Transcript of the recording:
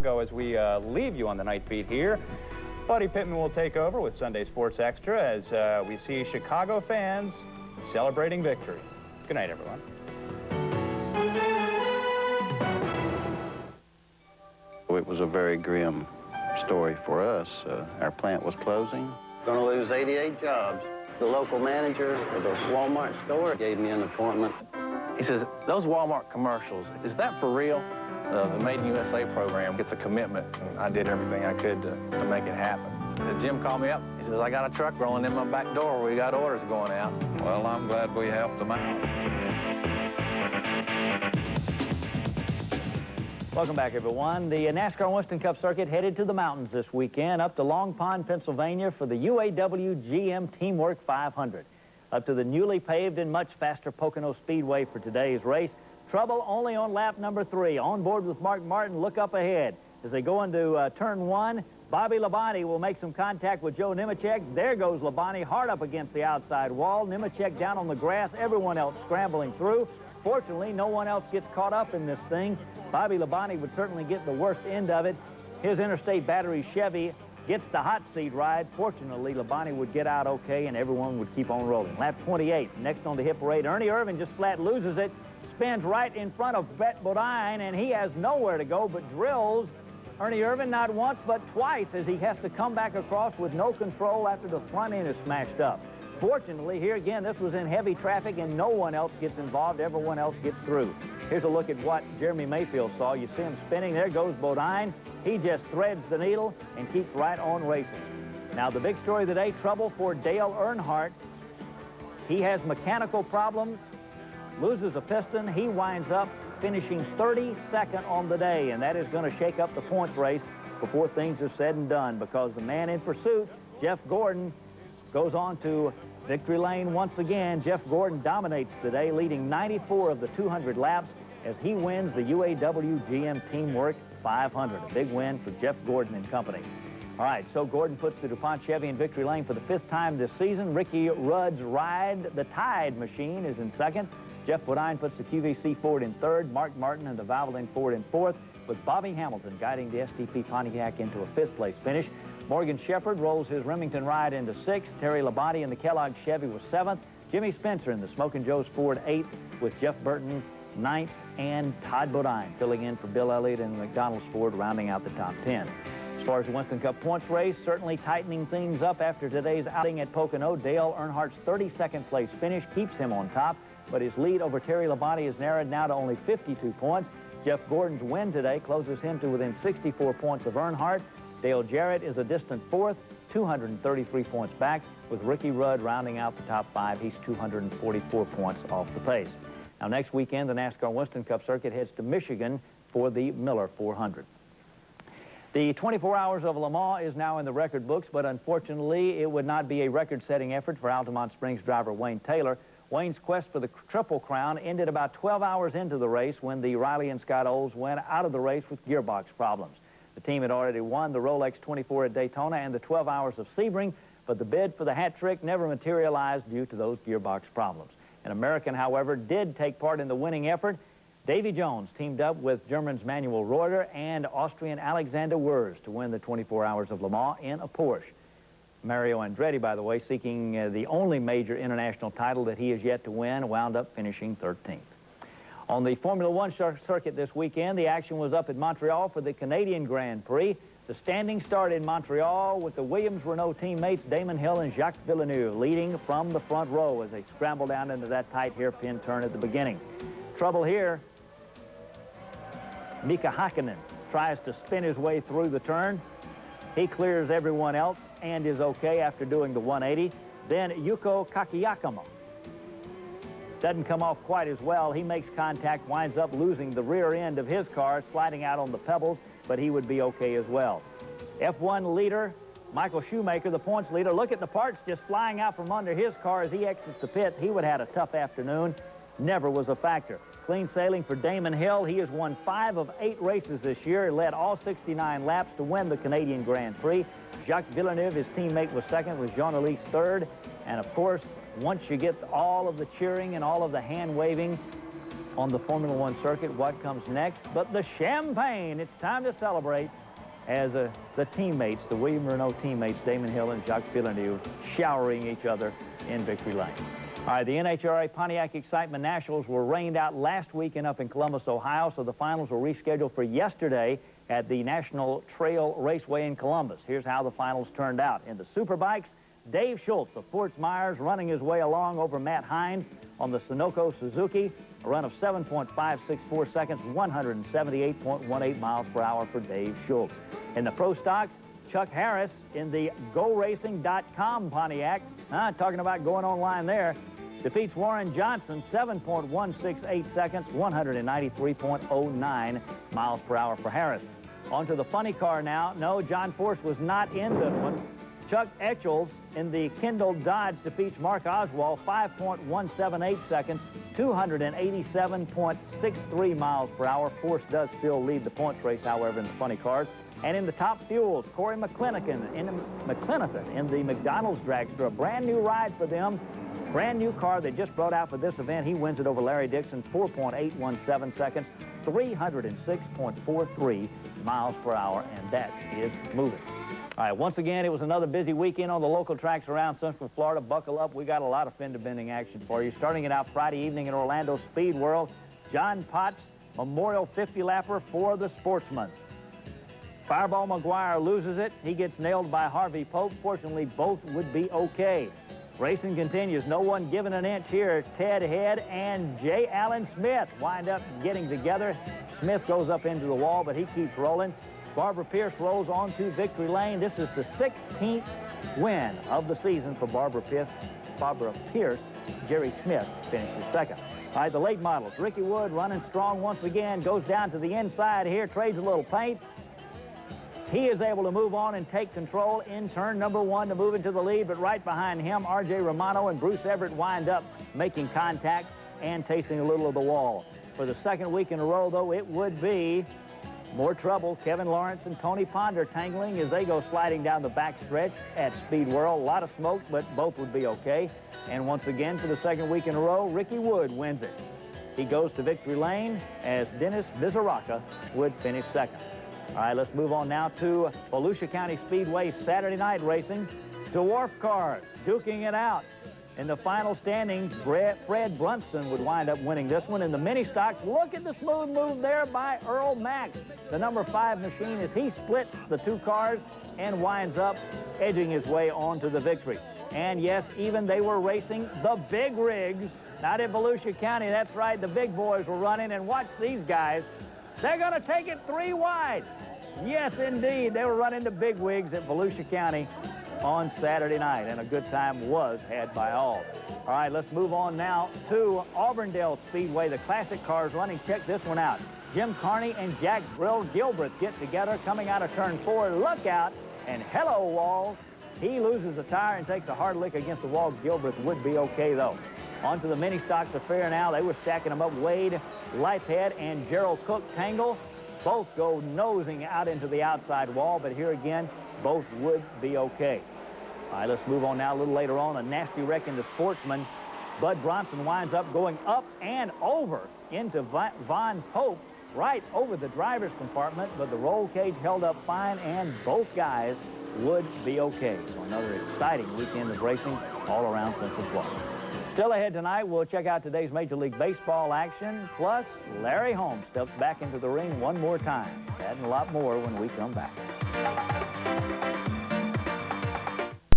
Chicago as we leave you on the night beat here. Buddy Pittman will take over with Sunday Sports Extra as we see Chicago fans celebrating victory. Good night, everyone. It was a very grim story for us. Our plant was closing. Going to lose 88 jobs. The local manager of the Walmart store gave me an appointment. He says, those Walmart commercials, is that for real? The Made in USA program gets a commitment, and I did everything I could to make it happen. Jim called me up. He says, I got a truck rolling in my back door. We got orders going out. Well, I'm glad we helped them out. Welcome back, everyone. The NASCAR Winston Cup circuit headed to the mountains this weekend, up to Long Pond, Pennsylvania for the UAW GM Teamwork 500. Up to the newly paved and much faster Pocono Speedway for today's race. Trouble only on lap number 3. On board with Mark Martin, look up ahead. As they go into turn 1, Bobby Labonte will make some contact with Joe Nemechek. There goes Labonte hard up against the outside wall. Nemechek down on the grass, everyone else scrambling through. Fortunately, no one else gets caught up in this thing. Bobby Labonte would certainly get the worst end of it. His Interstate Battery Chevy gets the hot seat ride. Fortunately, Labonte would get out okay, and everyone would keep on rolling. Lap 28, next on the hit parade, Ernie Irvin just flat loses it, spins right in front of Brett Bodine, and he has nowhere to go but drills Ernie Irvin not once but twice as he has to come back across with no control after the front end is smashed up. Fortunately, here again, this was in heavy traffic and no one else gets involved. Everyone else gets through. Here's a look at what Jeremy Mayfield saw. You see him spinning. There goes Bodine. He just threads the needle and keeps right on racing. Now, the big story of the day, trouble for Dale Earnhardt. He has mechanical problems, loses a piston. He winds up finishing 32nd on the day, and that is going to shake up the points race before things are said and done, because the man in pursuit, Jeff Gordon, goes on to victory lane once again. Jeff Gordon dominates today, leading 94 of the 200 laps as he wins the UAW GM Teamwork 500. A big win for Jeff Gordon and company. All right, so Gordon puts the DuPont Chevy in victory lane for the 5th time this season. Ricky Rudd's ride, the Tide machine, is in 2nd. Jeff Bodine puts the QVC Ford in 3rd. Mark Martin and the Valvoline Ford in 4th, with Bobby Hamilton guiding the STP Pontiac into a 5th place finish. Morgan Shepherd rolls his Remington ride into 6th. Terry Labonte in the Kellogg Chevy was 7th. Jimmy Spencer in the Smokin' Joe's Ford 8th, with Jeff Burton 9th, and Todd Bodine filling in for Bill Elliott in the McDonald's Ford, rounding out the top 10. As far as the Winston Cup points race, certainly tightening things up after today's outing at Pocono. Dale Earnhardt's 32nd place finish keeps him on top, but his lead over Terry Labonte is narrowed now to only 52 points. Jeff Gordon's win today closes him to within 64 points of Earnhardt. Dale Jarrett is a distant 4th, 233 points back, with Ricky Rudd rounding out the top 5. He's 244 points off the pace. Now, next weekend, the NASCAR Winston Cup circuit heads to Michigan for the Miller 400. The 24 Hours of Le Mans is now in the record books, but unfortunately, it would not be a record-setting effort for Altamont Springs driver Wayne Taylor. Wayne's quest for the Triple Crown ended about 12 hours into the race when the Riley and Scott Olds went out of the race with gearbox problems. The team had already won the Rolex 24 at Daytona and the 12 Hours of Sebring, but the bid for the hat trick never materialized due to those gearbox problems. An American, however, did take part in the winning effort. Davy Jones teamed up with German's Manuel Reuter and Austrian Alexander Wurz to win the 24 Hours of Le Mans in a Porsche. Mario Andretti, by the way, seeking the only major international title that he has yet to win, wound up finishing 13th. On the Formula One circuit this weekend, the action was up at Montreal for the Canadian Grand Prix. The standing start in Montreal with the Williams-Renault teammates Damon Hill and Jacques Villeneuve leading from the front row as they scramble down into that tight hairpin turn at the beginning. Trouble here, Mika Hakkinen tries to spin his way through the turn. He clears everyone else and is okay after doing the 180. Then Yuko Kakiyakama doesn't come off quite as well. He makes contact, winds up losing the rear end of his car, sliding out on the pebbles, but he would be okay as well. F1 leader Michael Schumacher, the points leader, look at the parts just flying out from under his car as he exits the pit. He would have had a tough afternoon. Never was a factor. Clean sailing for Damon Hill. He has won 5 of 8 races this year. He led all 69 laps to win the Canadian Grand Prix. Jacques Villeneuve, his teammate, was 2nd, with Jean-Elise 3rd. And, of course, once you get all of the cheering and all of the hand-waving on the Formula One circuit. What comes next but the champagne? It's time to celebrate as the teammates, the William Renault teammates, Damon Hill and Jacques Villeneuve, showering each other in victory lane. All right, the NHRA Pontiac Excitement Nationals were rained out last weekend up in Columbus, Ohio, so the finals were rescheduled for yesterday at the National Trail Raceway in Columbus. Here's how the finals turned out. In the Superbikes, Dave Schultz of Fort Myers running his way along over Matt Hines on the Sunoco Suzuki. A run of 7.564 seconds, 178.18 miles per hour for Dave Schultz. In the Pro Stocks, Chuck Harris in the GoRacing.com Pontiac, talking about going online there, defeats Warren Johnson, 7.168 seconds, 193.09 miles per hour for Harris. On to the funny car now. No, John Force was not in this one. Chuck Etchels in the Kendall Dodge defeats Mark Oswald, 5.178 seconds, 287.63 miles per hour. Force does still lead the points race, however, in the funny cars. And in the Top Fuels, Corey McClanahan in the McDonald's dragster, a brand new ride for them. Brand new car they just brought out for this event. He wins it over Larry Dixon, 4.817 seconds, 306.43 miles per hour, and that is moving. All right, once again, it was another busy weekend on the local tracks around Central Florida. Buckle up. We got a lot of fender-bending action for you. Starting it out Friday evening in Orlando Speed World, John Potts Memorial 50-lapper for the Sportsman. Fireball McGuire loses it. He gets nailed by Harvey Pope. Fortunately, both would be okay. Racing continues. No one given an inch here. Ted Head and J. Allen Smith wind up getting together. Smith goes up into the wall, but he keeps rolling. Barbara Pierce rolls onto victory lane. This is the 16th win of the season for Barbara Pierce. Jerry Smith finishes second. All right, the late models. Ricky Wood running strong once again. Goes down to the inside here. Trades a little paint. He is able to move on and take control in turn number one to move into the lead, but right behind him, R.J. Romano and Bruce Everett wind up making contact and tasting a little of the wall. For the second week in a row, though, it would be more trouble. Kevin Lawrence and Tony Ponder tangling as they go sliding down the back stretch at Speed World. A lot of smoke, but both would be okay. And once again, for the second week in a row, Ricky Wood wins it. He goes to victory lane as Dennis Vizaraka would finish second. All right, let's move on now to Volusia County Speedway Saturday night racing. Dwarf cars duking it out. In the final standings, Fred Brunston would wind up winning this one. In the mini stocks, look at the smooth move there by Earl Mack, the number 5 machine, as he splits the two cars and winds up edging his way on to the victory. And yes, even they were racing the big rigs. Not in Volusia County, that's right, the big boys were running, and watch these guys. They're going to take it 3 wide. Yes, indeed. They were running the big wigs at Volusia County on Saturday night, and a good time was had by all. All right, let's move on now to Auburndale Speedway. The classic cars running. Check this one out. Jim Carney and Jack Brill Gilbreth get together coming out of turn 4. Look out, and hello, Walls. He loses a tire and takes a hard lick against the wall. Gilbreth would be okay, though. On to the mini stocks affair now. They were stacking them up. Wade Lifehead and Gerald Cook tangle. Both go nosing out into the outside wall, but here again, both would be okay. All right, let's move on now. A little later on, a nasty wreck in the Sportsman. Bud Bronson winds up going up and over into Von Pope, right over the driver's compartment, but the roll cage held up fine, and both guys would be okay. So another exciting weekend of racing all around Central Florida. Still ahead tonight, we'll check out today's Major League Baseball action, plus Larry Holmes steps back into the ring one more time. That and a lot more when we come back.